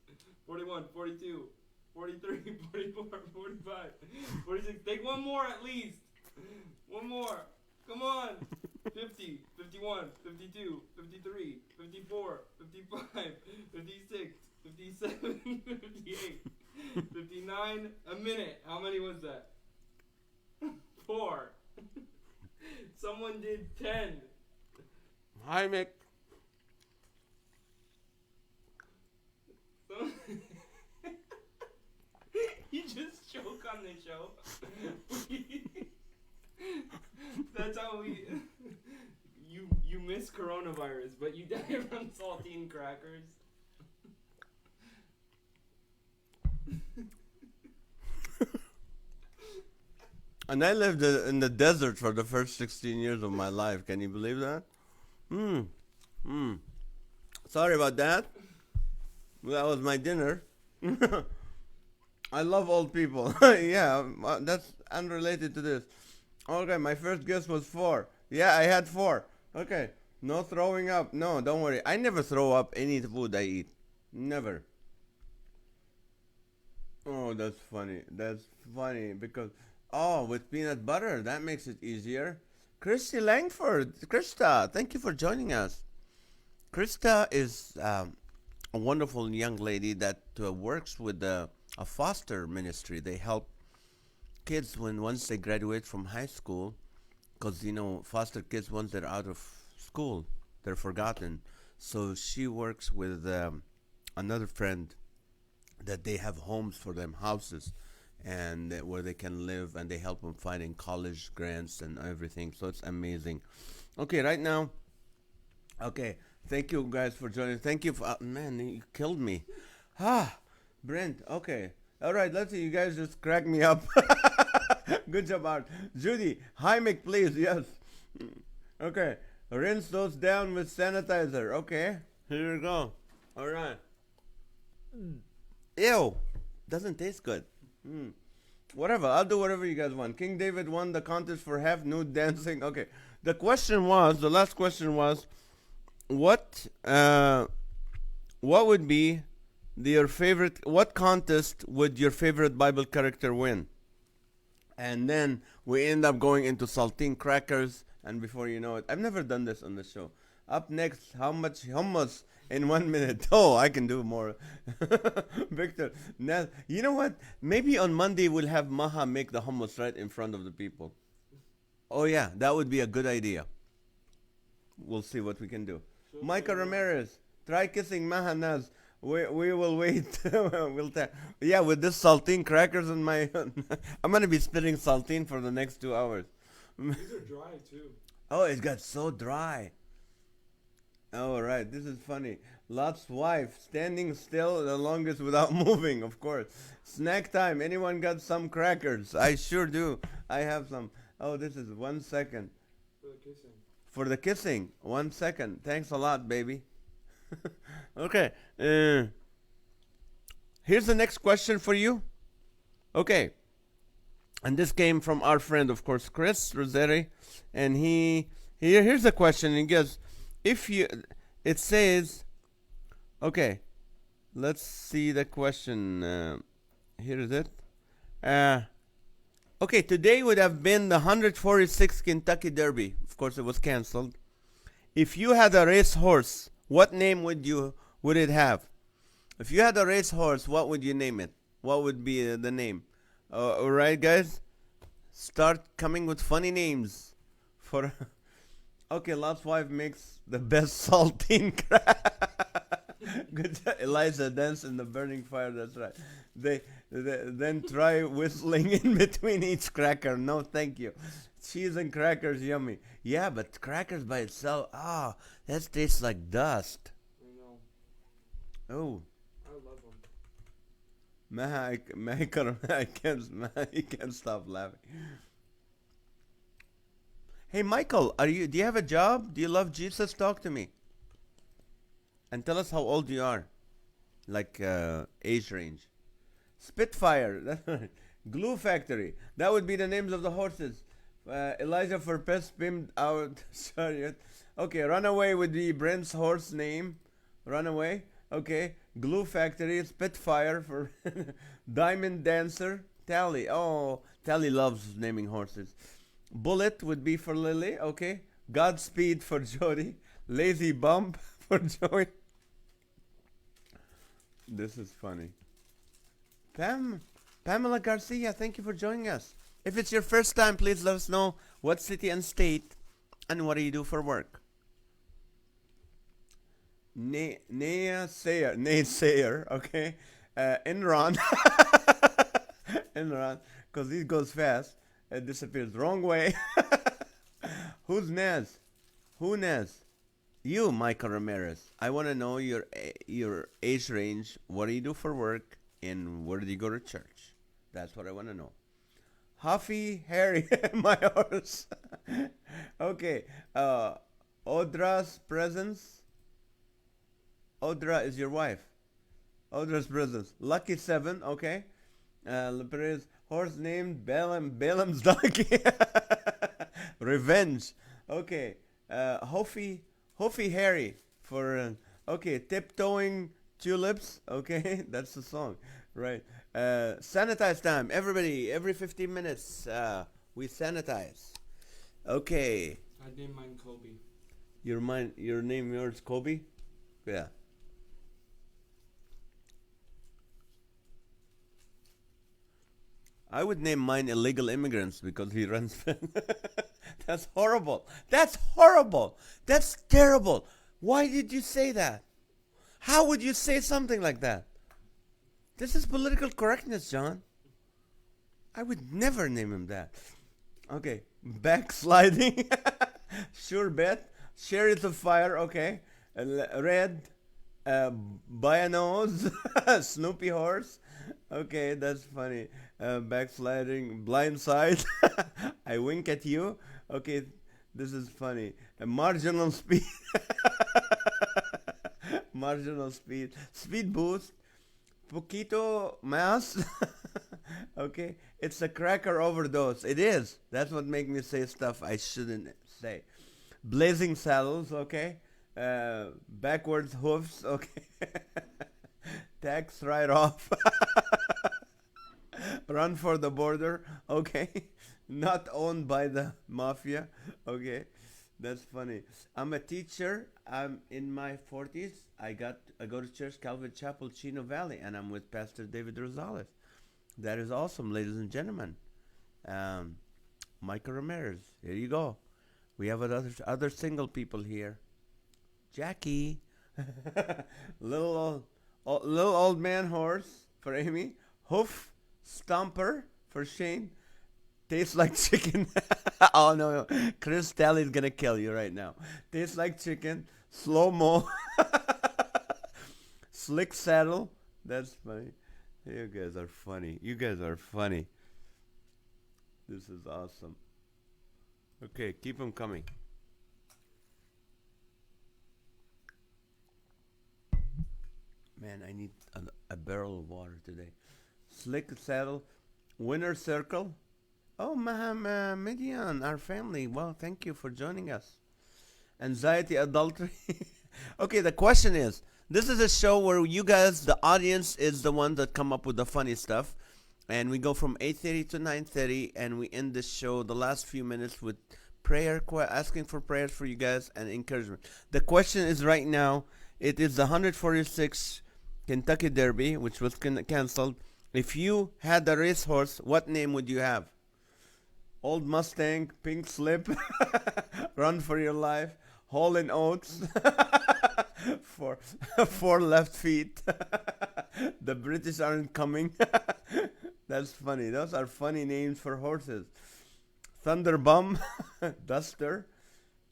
41, 42, 43, 44, 45, 46. Take one more at least. One more. Come on. 50, 51, 52, 53, 54, 55, 56, 57, 58, 59. A minute. How many was that? 4. Someone did 10. Hi, Mick. You just choke on the show. That's how we. You miss coronavirus, but you die from saltine crackers. And I lived in the desert for the first 16 years of my life. Can you believe that? Sorry about that. That was my dinner. I love old people. Yeah, that's unrelated to this. Okay, my first guess was 4. Yeah, I had four. Okay. No throwing up. No, don't worry. I never throw up any food I eat. Never. Oh, that's funny. That's funny because with peanut butter, that makes it easier. Christy Langford, Krista, thank you for joining us. Krista is a wonderful young lady that works with a foster ministry. They help kids when once they graduate from high school, because foster kids once they're out of school, they're forgotten. So she works with another friend that they have homes for them, houses, and where they can live, and they help them finding college grants and everything. So it's amazing. Okay, right now. Okay, thank you guys for joining. Thank you for man, you killed me. Ah, Brent. Okay, all right. Let's see. You guys just crack me up. Good job, Art. Judy, hi, Mick, please. Yes. Okay, rinse those down with sanitizer. Okay, here we go. All right. Ew, doesn't taste good. Whatever, I'll do whatever you guys want. King David won the contest for half nude dancing. Okay, the last question was, what what would be your favorite? What contest would your favorite Bible character win? And then we end up going into saltine crackers, and before you know it, I've never done this on the show. Up next, how much hummus in 1 minute? Oh, I can do more. Victor, now, you know what? Maybe on Monday we'll have Maha make the hummus right in front of the people. Oh yeah, that would be a good idea. We'll see what we can do. Sure, Micah sure. Ramirez, try kissing Maha Naz. We will wait. Yeah, with this saltine crackers in my, I'm gonna be spitting saltine for the next 2 hours. These are dry too. Oh, it got so dry. All right, this is funny. Lot's wife standing still the longest without moving, of course. Snack time. Anyone got some crackers? I sure do. I have some. Oh, this is 1 second. For the kissing. For the kissing. 1 second. Thanks a lot, baby. Okay. Here's the next question for you. Okay. And this came from our friend, of course, Chris Roseri. And here's the question. He goes, if you, it says, okay, let's see the question. Here is it. Okay, today would have been the 146th Kentucky Derby. Of course, it was canceled. If you had a racehorse, what name would it have? If you had a racehorse, what would you name it? What would be the name? All right, guys, start coming with funny names for. Okay, Lot's wife makes the best saltine crack. Good job. Eliza dance in the burning fire. That's right. They then try whistling in between each cracker. No, thank you. Cheese and crackers, yummy. Yeah, but crackers by itself, that tastes like dust. I know. Oh, I love them. I can't stop laughing. Hey, Michael, do you have a job? Do you love Jesus? Talk to me. And tell us how old you are. Like age range. Spitfire. That's right. Glue Factory. That would be the names of the horses. Elijah for Pest beamed out chariot. Okay, Runaway would be Brent's horse name. Runaway. Okay. Glue Factory. Spitfire for Diamond Dancer. Tally. Oh, Tally loves naming horses. Bullet would be for Lily, okay. Godspeed for Jody. Lazy Bump for Joey. This is funny. Pamela Garcia, thank you for joining us. If it's your first time, please let us know what city and state and what do you do for work. Naysayer, okay. Enron. Enron, because he goes fast. It disappears. Wrong way. Who's Naz? Who Naz? You, Michael Ramirez. I want to know your age range. What do you do for work? And where do you go to church? That's what I want to know. Huffy Harry, my horse. Okay. Audra's presence. Audra is your wife. Audra's presence. Lucky 7, okay. Perez, horse named Balaam's donkey. Revenge. Okay. Hofi Harry for okay, tiptoeing tulips. Okay, that's the song, right? Sanitize time, everybody. Every 15 minutes, we sanitize. Okay, I named mine Kobe. your name, yours, Kobe. Yeah. I would name mine illegal immigrants because he runs. That's horrible. That's horrible. That's terrible. Why did you say that? How would you say something like that? This is political correctness, John. I would never name him that. Okay, backsliding. Sure bet. Chariots of fire. Okay, red. By a nose. Snoopy horse. Okay, that's funny. Backsliding. Blind side. I wink at you. Okay, this is funny. Marginal speed. Marginal speed. Speed boost. Poquito más. Okay, it's a cracker overdose. It is. That's what makes me say stuff I shouldn't say. Blazing saddles. Okay. Backwards hoofs. Okay. Tax write off. Run for the border. Okay. Not owned by the mafia. Okay. That's funny. I'm a teacher. I'm in my 40s. I go to church, Calvary Chapel, Chino Valley, and I'm with Pastor David Rosales. That is awesome, ladies and gentlemen. Um, Michael Ramirez. Here you go. We have other single people here. Jackie. Little old man horse for Amy. Hoof stomper for Shane. Tastes like chicken. Oh no, Chris Talley's gonna kill you right now. Tastes like chicken. Slow mo. Slick saddle. That's funny. You guys are funny. You guys are funny. This is awesome. Okay, keep them coming. Man, I need a barrel of water today. Slick saddle. Winner circle. Oh, Midian, our family. Well, thank you for joining us. Anxiety, adultery. Okay, the question is, this is a show where you guys, the audience, is the one that come up with the funny stuff. And we go from 8:30 to 9:30, and we end the show, the last few minutes, with prayer, asking for prayers for you guys and encouragement. The question is right now, it is the 146 Kentucky Derby, which was canceled. If you had a racehorse, what name would you have? Old Mustang, Pink Slip, Run for Your Life, Hall in Oats, for four left feet. The British aren't coming. That's funny. Those are funny names for horses. Thunderbum, Duster,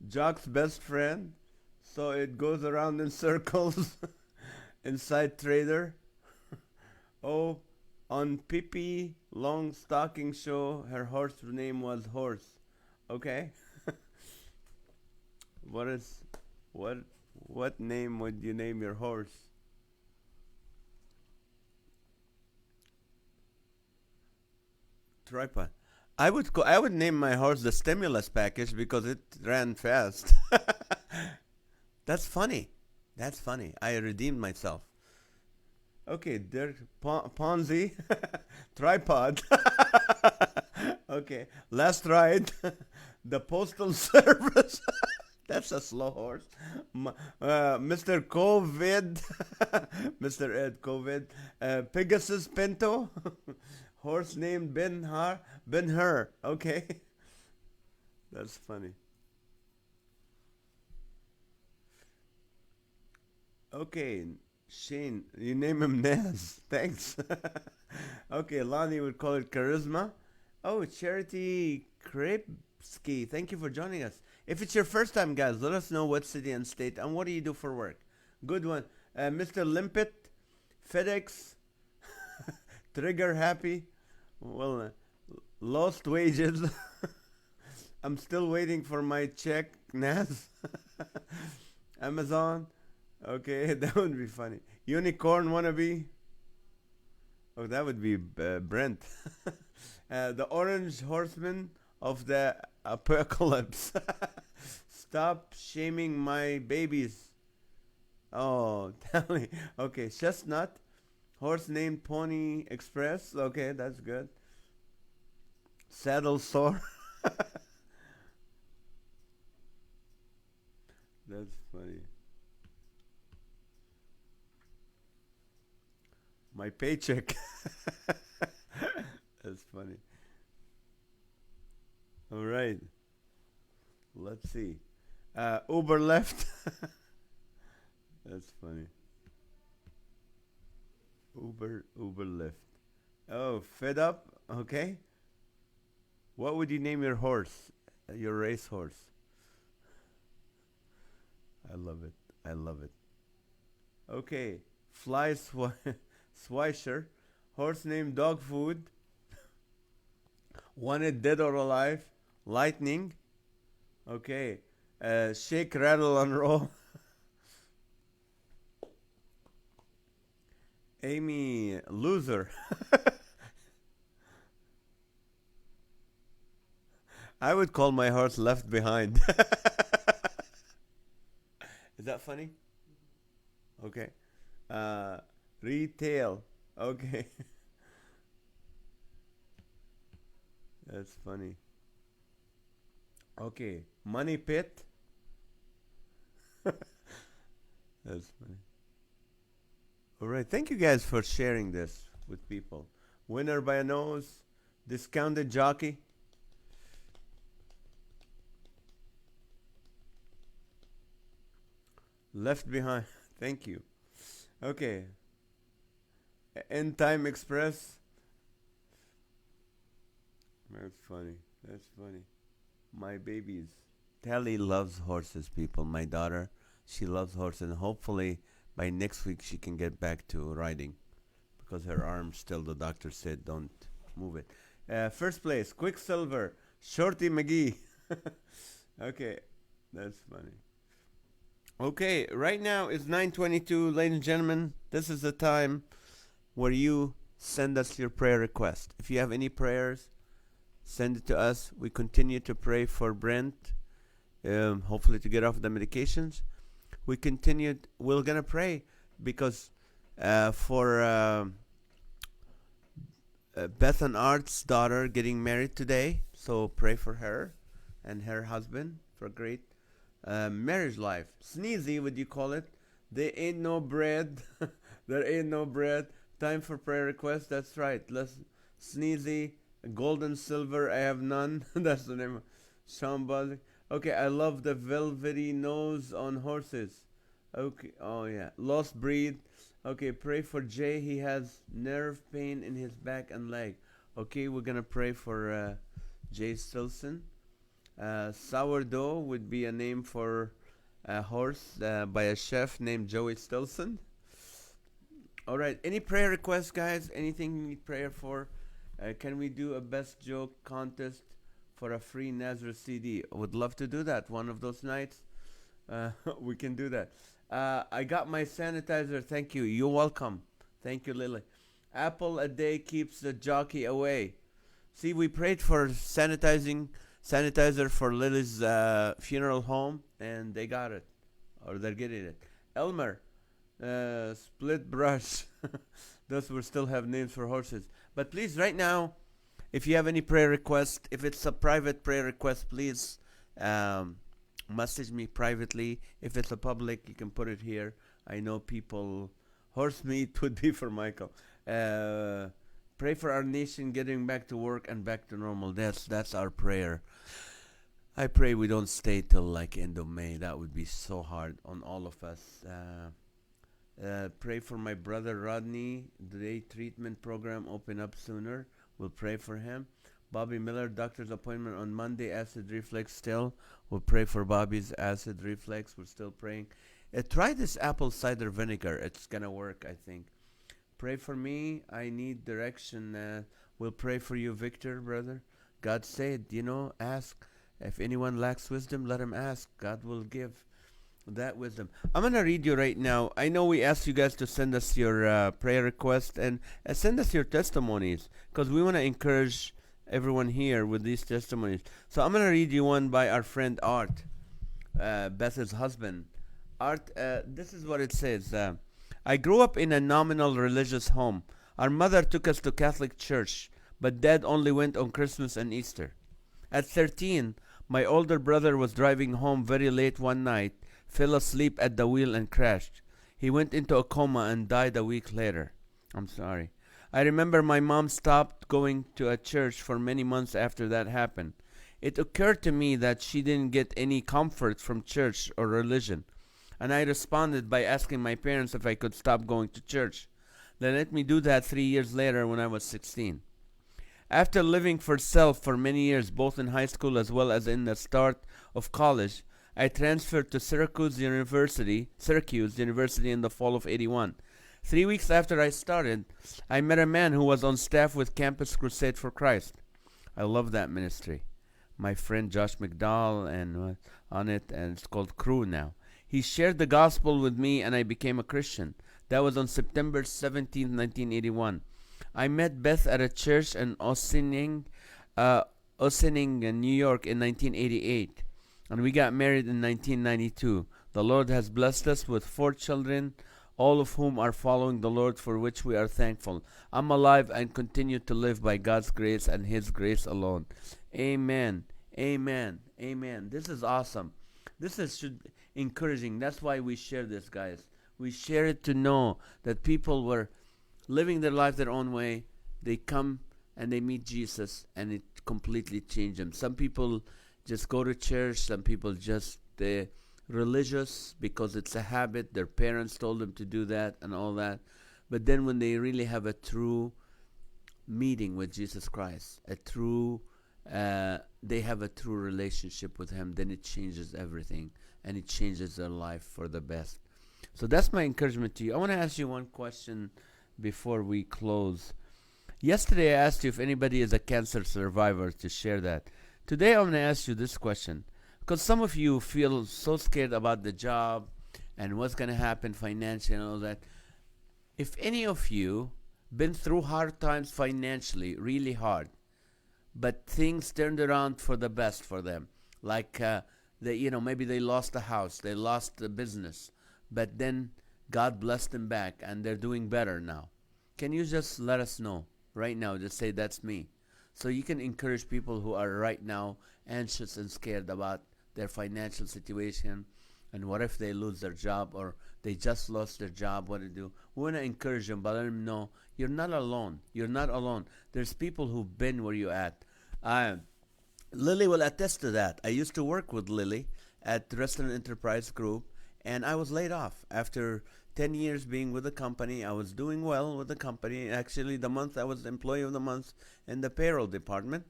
Jock's best friend. So it goes around in circles. Inside Trader. Oh, on Pippi Long Stocking Show, her horse name was Horse. Okay. what is what name would you name your horse? Tripod. I would name my horse the stimulus package because it ran fast. That's funny. That's funny. I redeemed myself. Okay, there's Ponzi, tripod. Okay, last ride, the postal service. That's a slow horse. Mr. COVID, Mr. Ed COVID, Pegasus Pinto, horse named Ben Hur. Okay, that's funny. Okay, Shane, you name him Naz. Thanks. Okay, Lonnie would call it charisma. Oh, Charity Krepsky, thank you for joining us. If it's your first time, guys, let us know what city and state and what do you do for work. Good one. Mr. Limpet, FedEx, Trigger Happy. Well, lost wages. I'm still waiting for my check, Naz. Amazon. Okay, that would be funny. Unicorn wannabe. Oh, that would be Brent. The orange horseman of the apocalypse. Stop shaming my babies. Oh, tell me. Okay, chestnut. Horse named Pony Express. Okay, that's good. Saddle sore. That's funny. My paycheck. That's funny. All right. Let's see. Uber left. That's funny. Uber left. Oh, fed up. Okay. What would you name your horse? Your race horse. I love it. I love it. Okay. Swisher. Horse named Dog Food. Wanted dead or alive. Lightning. Okay. Shake, rattle, and roll. Amy, loser. I would call my horse left behind. Is that funny? Okay. Retail. Okay. That's funny. Okay. Money pit. That's funny. All right. Thank you guys for sharing this with people. Winner by a nose. Discounted jockey. Left behind. Thank you. Okay. End Time Express. That's funny. That's funny. My babies. Tally loves horses, people. My daughter, she loves horses. And hopefully by next week she can get back to riding because her arm still, the doctor said, don't move it. First place, Quicksilver, Shorty McGee. Okay, that's funny. Okay, right now it's 9:22, ladies and gentlemen. This is the time where you send us your prayer request. If you have any prayers, send it to us. We continue to pray for Brent, hopefully to get off the medications. We're gonna pray because for Beth and Art's daughter getting married today. So pray for her and her husband for a great marriage life. Sneezy, would you call it? There ain't no bread. There ain't no bread. Time for prayer requests. That's right. Let's Sneezy. Gold and silver, I have none. That's the name of Shambhazi. Okay, I love the velvety nose on horses. Okay, oh yeah. Lost breed. Okay, pray for Jay. He has nerve pain in his back and leg. Okay, we're gonna pray for Jay Stilson. Sourdough would be a name for a horse by a chef named Joey Stilson. All right, any prayer requests, guys? Anything you need prayer for? Can we do a best joke contest for a free Nazareth CD? I would love to do that one of those nights. We can do that. I got my sanitizer. Thank you. You're welcome. Thank you, Lily. Apple a day keeps the jockey away. See, we prayed for sanitizer for Lily's funeral home, and they got it, or they're getting it. Elmer, split brush. Those will still have names for horses. But please, right now, if you have any prayer request, if it's a private prayer request, please message me privately. If it's a public, you can put it here. I know people, horse meat would be for Michael. Pray for our nation getting back to work and back to normal. That's our prayer. I pray we don't stay till like end of May. That would be so hard on all of us. Pray for my brother Rodney. The day treatment program open up sooner. We'll pray for him. Bobby Miller, doctor's appointment on Monday. Acid reflux still. We'll pray for Bobby's acid reflux. We're still praying. Try this apple cider vinegar. It's gonna work, I think. Pray for me. I need direction. We'll pray for you, Victor, brother. God said, ask. If anyone lacks wisdom, let him ask. God will give that wisdom. I'm going to read you right now. I know we asked you guys to send us your prayer request and send us your testimonies because we want to encourage everyone here with these testimonies. So I'm going to read you one by our friend Art. Beth's husband. Art, this is what it says. I grew up in a nominal religious home. Our mother took us to Catholic church, but dad only went on Christmas and Easter. At 13, my older brother was driving home very late one night, fell asleep at the wheel and crashed. He went into a coma and died a week later. I'm sorry. I remember my mom stopped going to a church for many months after that happened. It occurred to me that she didn't get any comfort from church or religion, and I responded by asking my parents if I could stop going to church. They let me do that 3 years later when I was 16. After living for self for many years, both in high school as well as in the start of college, I transferred to Syracuse University in the fall of 81. 3 weeks after I started, I met a man who was on staff with Campus Crusade for Christ. I love that ministry. My friend Josh McDowell and on it, and it's called Crew now. He shared the gospel with me, and I became a Christian. That was on September 17th, 1981. I met Beth at a church in Ossining, New York in 1988, and we got married in 1992. The Lord has blessed us with 4 children, all of whom are following the Lord, for which we are thankful. I'm alive and continue to live by God's grace and His grace alone. Amen. Amen. Amen. This is awesome. Should encouraging. That's why we share this, guys. We share it to know that people were living their life their own way. They come and they meet Jesus, and it completely changed them. Some people just go to church. Some people just they're religious because it's a habit. Their parents told them to do that and all that. But then when they really have a true meeting with Jesus Christ, they have a true relationship with Him, then it changes everything, and it changes their life for the best. So that's my encouragement to you. I want to ask you one question before we close. Yesterday I asked you if anybody is a cancer survivor to share that. Today I want to ask you this question, because some of you feel so scared about the job and what's going to happen financially and all that. If any of you been through hard times financially, really hard, but things turned around for the best for them, like maybe they lost a house, they lost the business, but then God blessed them back and they're doing better now. Can you just let us know right now? Just say, that's me. So you can encourage people who are right now anxious and scared about their financial situation, and what if they lose their job, or they just lost their job, what to do. We want to encourage them, but let them know you're not alone. You're not alone. There's people who've been where you're at. Lily will attest to that. I used to work with Lily at Restaurant Enterprise Group, and I was laid off after 10 years being with the company. I was doing well with the company. Actually, the month I was Employee of the Month in the payroll department,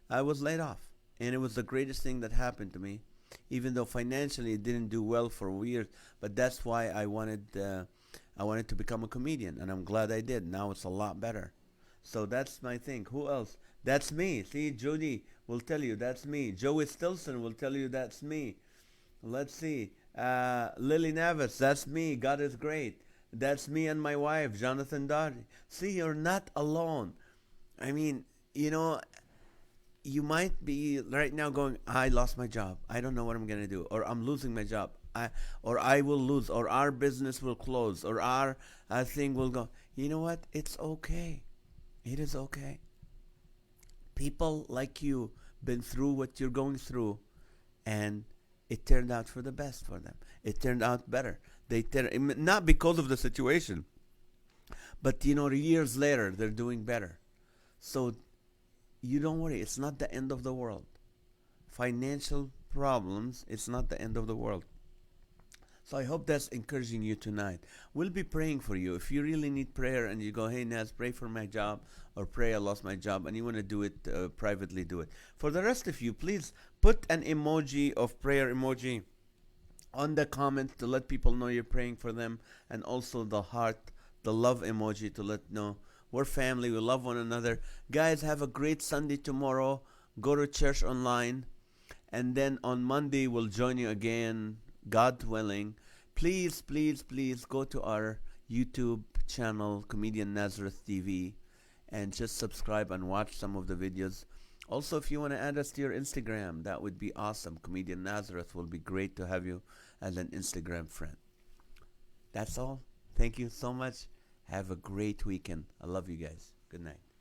I was laid off. And it was the greatest thing that happened to me, even though financially it didn't do well for years. But that's why I wanted to become a comedian, and I'm glad I did. Now it's a lot better. So that's my thing. Who else? That's me. See, Jody will tell you that's me. Joey Stilson will tell you that's me. Let's see. Lily Navis, that's me. God is great. That's me and my wife, Jonathan Doddy. See, you're not alone. I mean, you might be right now going, I lost my job. I don't know what I'm going to do. Or I'm losing my job. I will lose. Or our business will close. Or our thing will go. You know what? It's okay. It is okay. People like you been through what you're going through, and it turned out for the best for them. It turned out better. Not because of the situation, but years later they're doing better. So you don't worry. It's not the end of the world. Financial problems, it's not the end of the world. So I hope that's encouraging you tonight. We'll be praying for you. If you really need prayer and you go, hey, Naz, pray for my job, or pray I lost my job, and you want to do it privately, do it. For the rest of you, please put an emoji of prayer emoji on the comments to let people know you're praying for them, and also the heart, the love emoji to let know we're family, we love one another. Guys, have a great Sunday tomorrow. Go to church online, and then on Monday we'll join you again, God willing. Please, please, please go to our YouTube channel, Comedian Nazareth TV, and just subscribe and watch some of the videos. Also, if you want to add us to your Instagram, that would be awesome. Comedian Nazareth will be great to have you as an Instagram friend. That's all. Thank you so much. Have a great weekend. I love you guys. Good night.